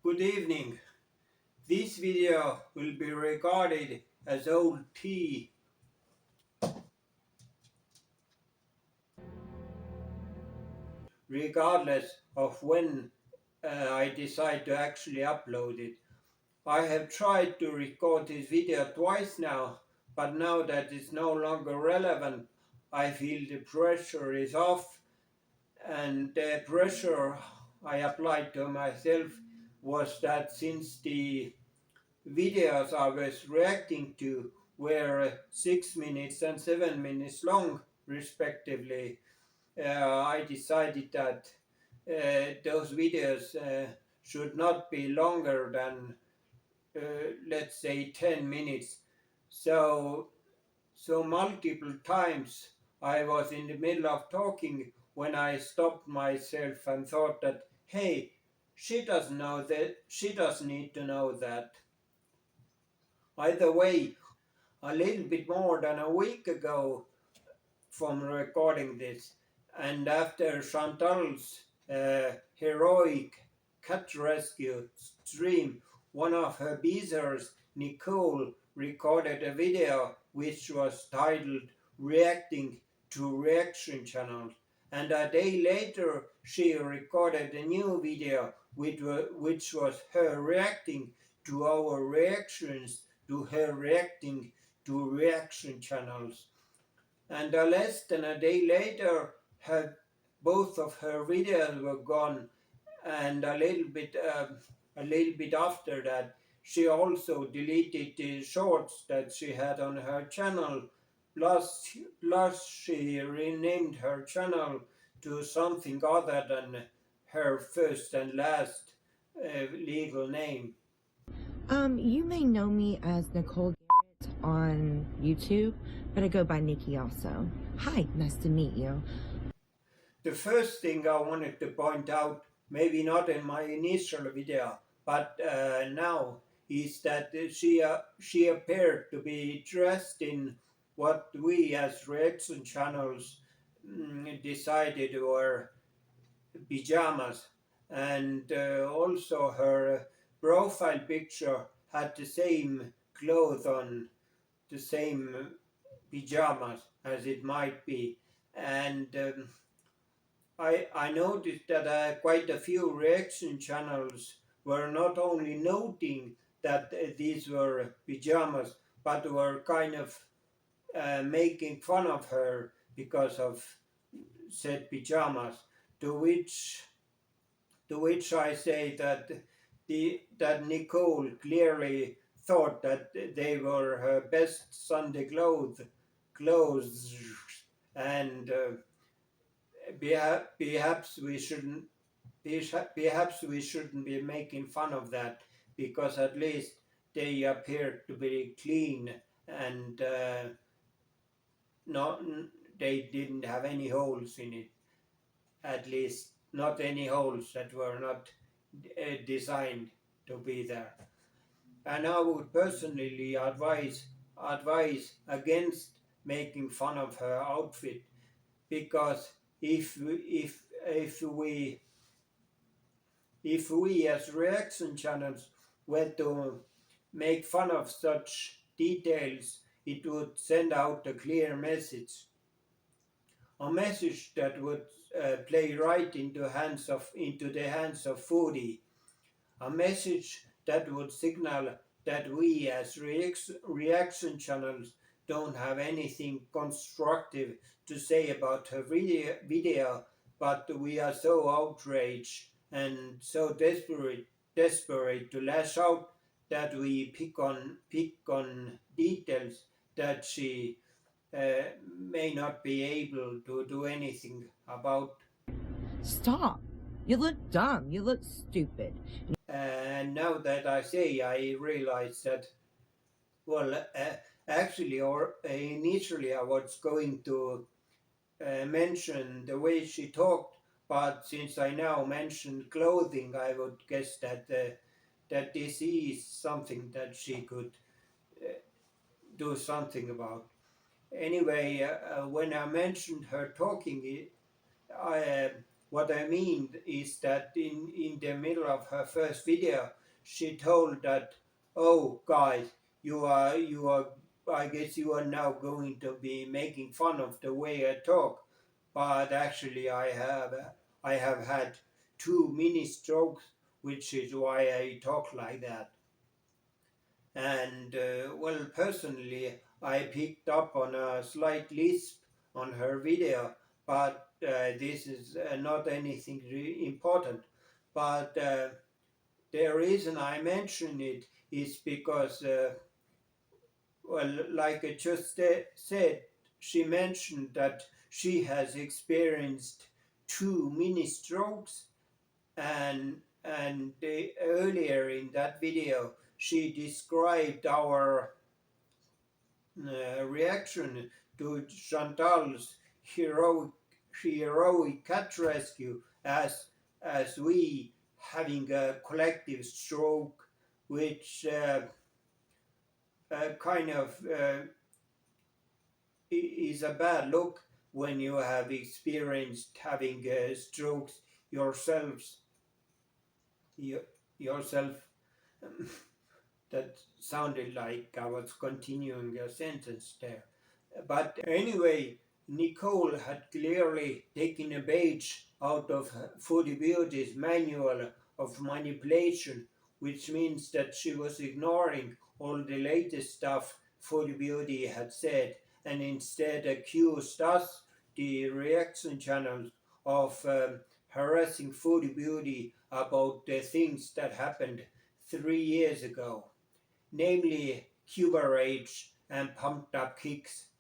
Good evening. This video will be regarded as old tea. Regardless of when I decide to actually upload it. I have tried to record this video twice now, but now that it's no longer relevant, I feel the pressure is off, and the pressure I applied to myself was that since the videos I was reacting to were 6 minutes and 7 minutes long, respectively. I decided that those videos should not be longer than, let's say, 10 minutes. So, multiple times I was in the middle of talking when I stopped myself and thought that, hey, she doesn't know that, she doesn't need to know that. Either way, a little bit more than a week ago from recording this, and after Chantal's heroic cat rescue stream, one of her beezers, Nicole, recorded a video which was titled Reacting to Reaction Channels. And a day later, she recorded a new video which was her reacting to our reactions, to her reacting to reaction channels. And less than a day later, both of her videos were gone, and a little bit after that, she also deleted the shorts that she had on her channel. Plus, she renamed her channel to something other than her first and last legal name. You may know me as Nicole Garrett on YouTube, but I go by Nikki also. Hi, nice to meet you. The first thing I wanted to point out, maybe not in my initial video, but now, is that she appeared to be dressed in what we as reaction channels decided were pajamas, and also her profile picture had the same clothes on, the same pajamas as it might be, and I noticed that quite a few reaction channels were not only noting that these were pajamas, but were kind of making fun of her because of said pajamas. To which I say that that Nicole clearly thought that they were her best Sunday clothes, and perhaps we shouldn't be making fun of that, because at least they appear to be clean, and not they didn't have any holes in it, at least not any holes that were not designed to be there. And I would personally advise against making fun of her outfit, because if we as reaction channels were to make fun of such details, it would send out a clear message. A message that would play right into the hands of Foodie. A message that would signal that we as reaction channels don't have anything constructive to say about her video, but we are so outraged and so desperate to lash out that we pick on details that she may not be able to do anything about. Stop. You look dumb. You look stupid. And now that I say, I realize that, well, actually, or initially I was going to mention the way she talked, but since I now mentioned clothing, I would guess that that this is something that she could do something about. Anyway, when I mentioned her talking, what I mean is that in the middle of her first video, she told that, oh guys, you are I guess you are now going to be making fun of the way I talk, but actually I have had two mini strokes, which is why I talk like that. And well, personally, I picked up on a slight lisp on her video, but this is not anything important. But the reason I mention it is because, well, like I just said, she mentioned that she has experienced two mini strokes, and earlier in that video she described our reaction to Chantal's heroic cat rescue as we having a collective stroke, which kind of is a bad look when you have experienced having strokes yourselves yourself. That sounded like I was continuing a sentence there. But anyway, Nicole had clearly taken a page out of Foodie Beauty's manual of manipulation, which means that she was ignoring all the latest stuff Foodie Beauty had said and instead accused us, the reaction channels, of harassing Foodie Beauty about the things that happened 3 years ago, namely Cuba Rage and Pumped Up Kicks.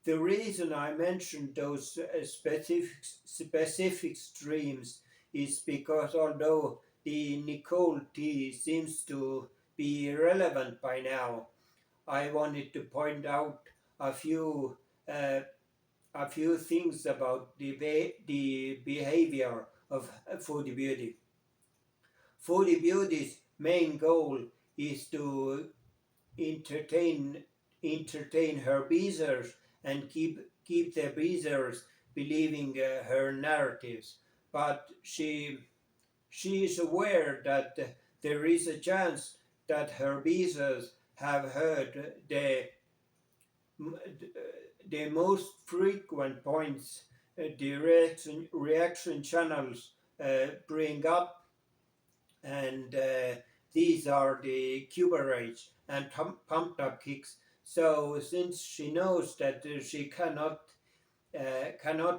The reason I mentioned those specific streams is because although the Nicole T seems to be irrelevant by now, I wanted to point out a few things about the behavior of Foodie Beauty. Foodie Beauty's main goal is to entertain her beezers and keep the beezers believing her narratives. But she is aware that there is a chance that her beezers have heard the most frequent points the reaction channels bring up, and these are the Cuba Rage and Pumped Up Kicks. So since she knows that she cannot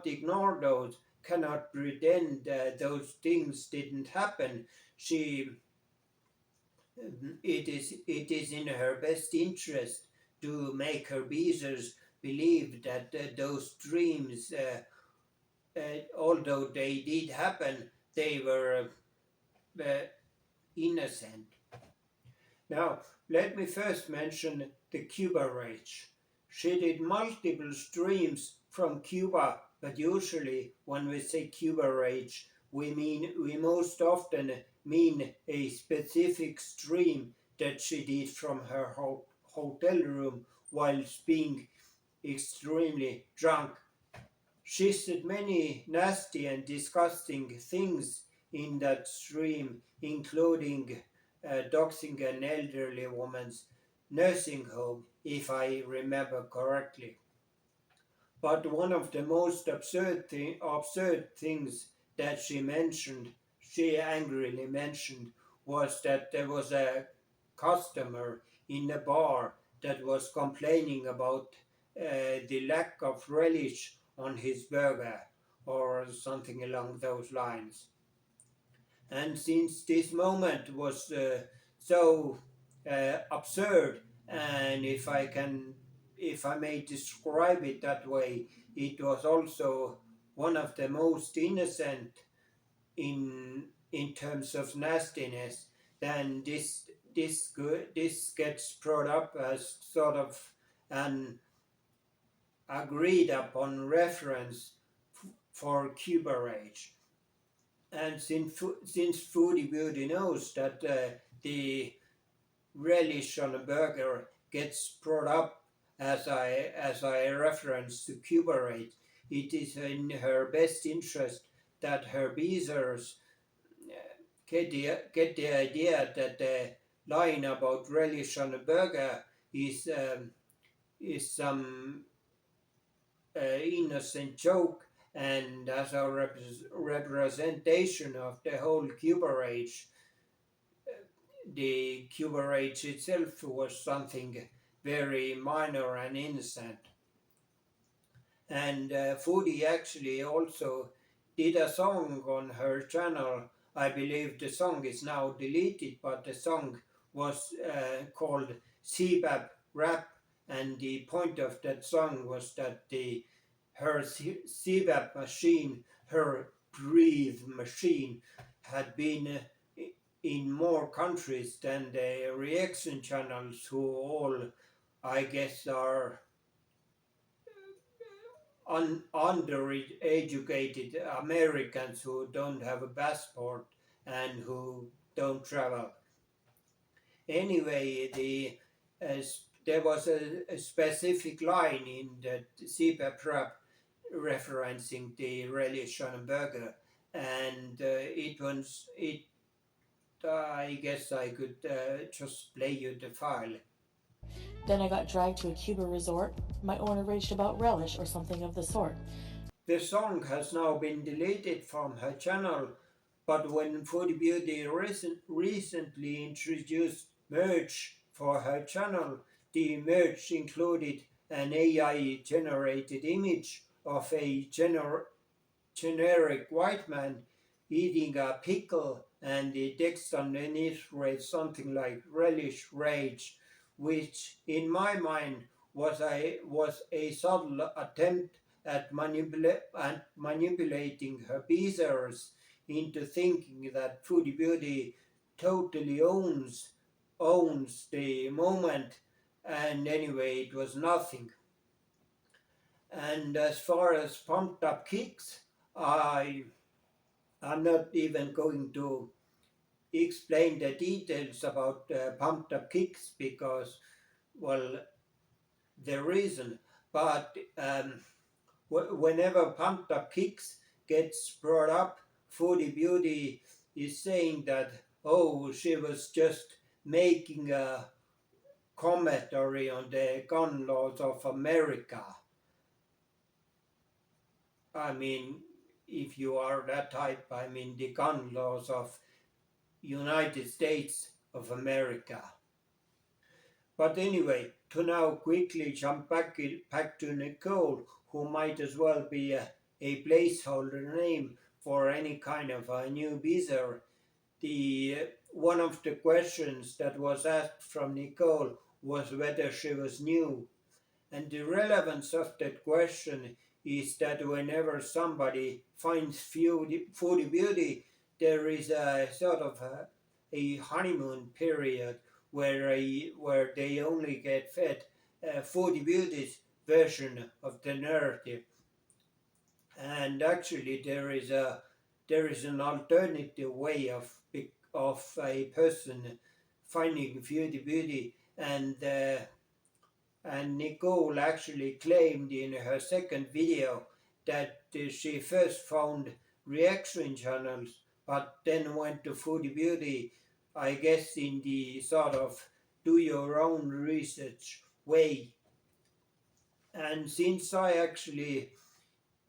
ignore those, cannot pretend those things didn't happen, it is in her best interest to make her beezers believe that those dreams, although they did happen, they were innocent. Now, let me first mention the Cuba Rage. She did multiple streams from Cuba, but usually when we say Cuba Rage, we most often mean a specific stream that she did from her hotel room whilst being extremely drunk. She said many nasty and disgusting things in that stream, including doxing an elderly woman's nursing home, if I remember correctly. But one of the most absurd things that she angrily mentioned, was that there was a customer in a bar that was complaining about the lack of relish on his burger, or something along those lines. And since this moment was so absurd, and if I may describe it that way, it was also one of the most innocent in terms of nastiness, then this gets brought up as sort of an agreed upon reference for Cuba Rage. And since Foodie Beauty knows that the relish on a burger gets brought up as I reference to Cuba Rage, it is in her best interest that her beezers get the idea that the line about relish on a burger is some innocent joke, and as a representation of the whole Cuba age. The Cuba age itself was something very minor and innocent. And Foodie actually also did a song on her channel. I believe the song is now deleted, but the song was called CBAP Rap, and the point of that song was that her CBAP machine, her breathe machine, had been in more countries than the reaction channels, who all, I guess, are undereducated Americans who don't have a passport and who don't travel. Anyway, there was a specific line in the CPAP rap referencing the relish on a burger, and I guess I could just play you the file. Then I got dragged to a Cuba resort. My owner raged about relish or something of the sort. The song has now been deleted from her channel, but when Foodie Beauty recently introduced merch for her channel, the merch included an AI-generated image of a generic white man eating a pickle, and the text underneath read something like relish rage, which in my mind was a subtle attempt at manipulating her beezers into thinking that Foodie Beauty totally owns the moment, and anyway it was nothing. And as far as pumped up kicks, I'm not even going to explain the details about pumped up kicks because, well, the reason. But whenever pumped up kicks gets brought up, Foodie Beauty is saying that, oh, she was just making a commentary on the gun laws of America. I mean, if you are that type, I mean the gun laws of United States of America. But anyway, to now quickly jump back to Nicole, who might as well be a placeholder name for any kind of a new beezer. One of the questions that was asked from Nicole was whether she was new. And the relevance of that question is that whenever somebody finds Foodie Beauty, there is a sort of a honeymoon period where they only get fed Foodie Beauty's version of the narrative. And actually, there is an alternative way of a person finding Foodie Beauty, and Nicole actually claimed in her second video that she first found reaction channels, but then went to Foodie Beauty, I guess in the sort of do your own research way. And since I actually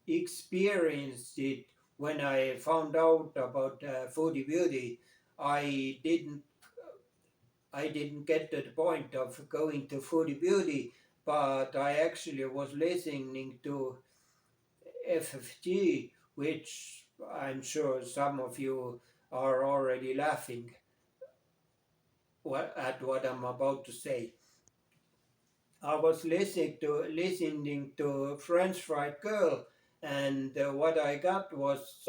experienced it when I found out about Foodie Beauty, I didn't get to the point of going to Foodie Beauty, but I actually was listening to FFG, which I'm sure some of you are already laughing at what I'm about to say. I was listening to French Fried Girl, and what I heard was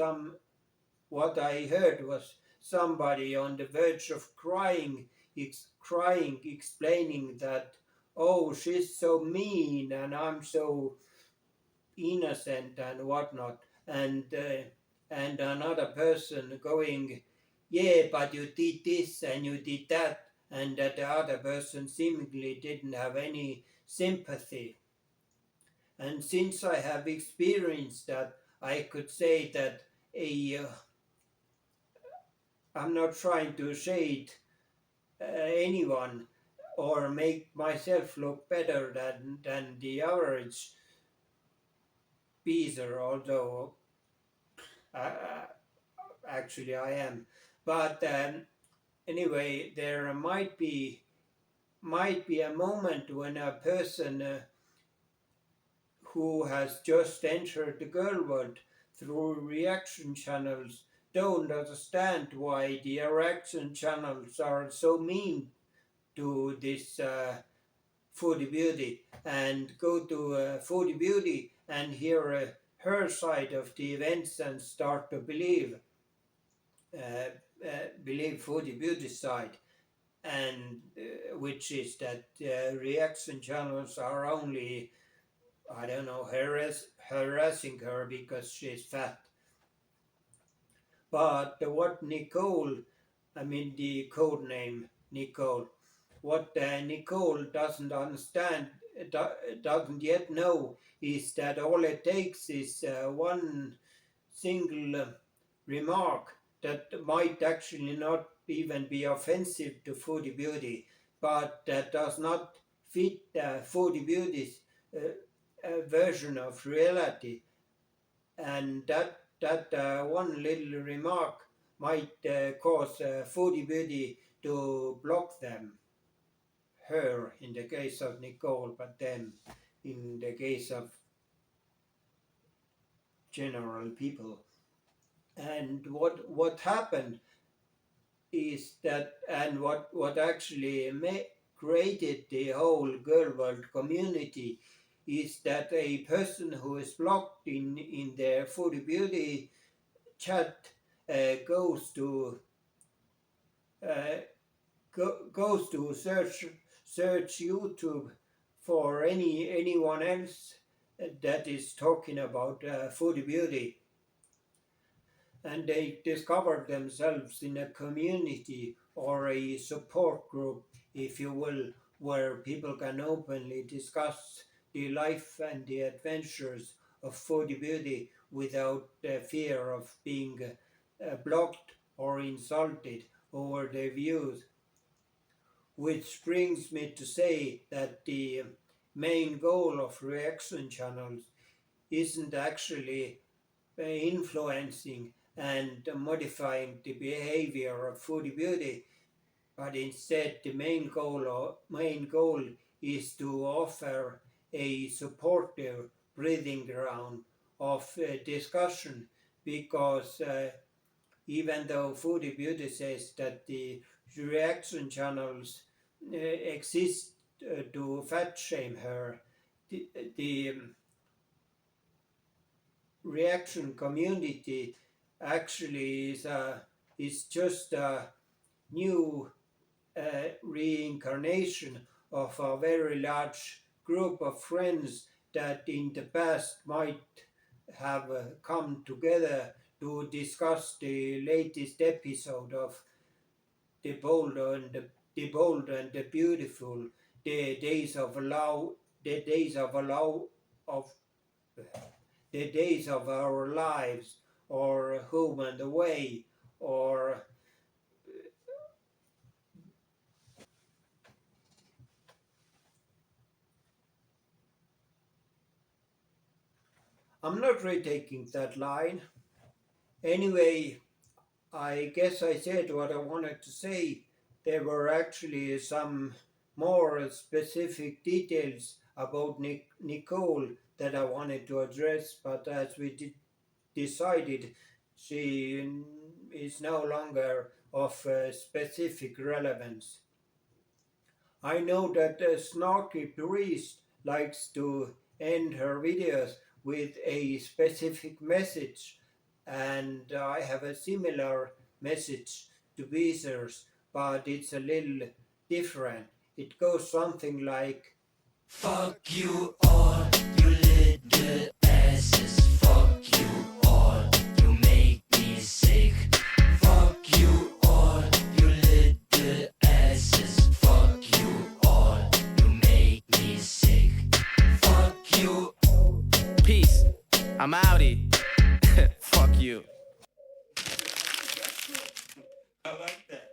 somebody on the verge of crying, explaining that, oh, she's so mean and I'm so innocent and whatnot, and another person going, yeah, but you did this and you did that, and that the other person seemingly didn't have any sympathy. And since I have experienced that, I could say that a I'm not trying to shade anyone or make myself look better than the average Beezer, although uh, actually I am. But anyway, there might be a moment when a person who has just entered the girl world through reaction channels don't understand why the reaction channels are so mean to this Foodie Beauty, and go to Foodie Beauty and hear her side of the events and start to believe Foodie Beauty's side, and which is that reaction channels are only, I don't know, harassing her because she's fat. But what Nicole, I mean the code name Nicole, what Nicole doesn't understand, doesn't yet know, is that all it takes is one single remark that might actually not even be offensive to Foodie Beauty, but that does not fit Foodie Beauty's version of reality, and that one little remark might cause Foodie Beauty to block them, her in the case of Nicole, but them in the case of general people. And what happened is that, and what actually created the whole girl world community, is that a person who is blocked in their Foodie Beauty chat goes to search YouTube for anyone else that is talking about Foodie Beauty, and they discover themselves in a community or a support group, if you will, where people can openly discuss the life and the adventures of Foodie Beauty without the fear of being blocked or insulted over their views. Which brings me to say that the main goal of reaction channels isn't actually influencing and modifying the behavior of Foodie Beauty, but instead the main goal is to offer a supportive breathing ground of discussion, because even though Foodie Beauty says that the reaction channels exist to fat shame her, the reaction community actually is just a new reincarnation of a very large group of friends that in the past might have come together to discuss the latest episode of The Bold and the Beautiful, the days of love, the days of love of the days of our lives, or Home and Away, or I'm not retaking that line. Anyway, I guess I said what I wanted to say. There were actually some more specific details about Nicole that I wanted to address, but as we decided, she is no longer of specific relevance. I know that a snarky priest likes to end her videos with a specific message, and I have a similar message to Beezers, but it's a little different. It goes something like, fuck you all, you little asses. Fuck you all, you make me sick. Fuck you all, you little asses. Fuck you all, you make me sick. Fuck you. Peace. I'm outie. Fuck you. like that.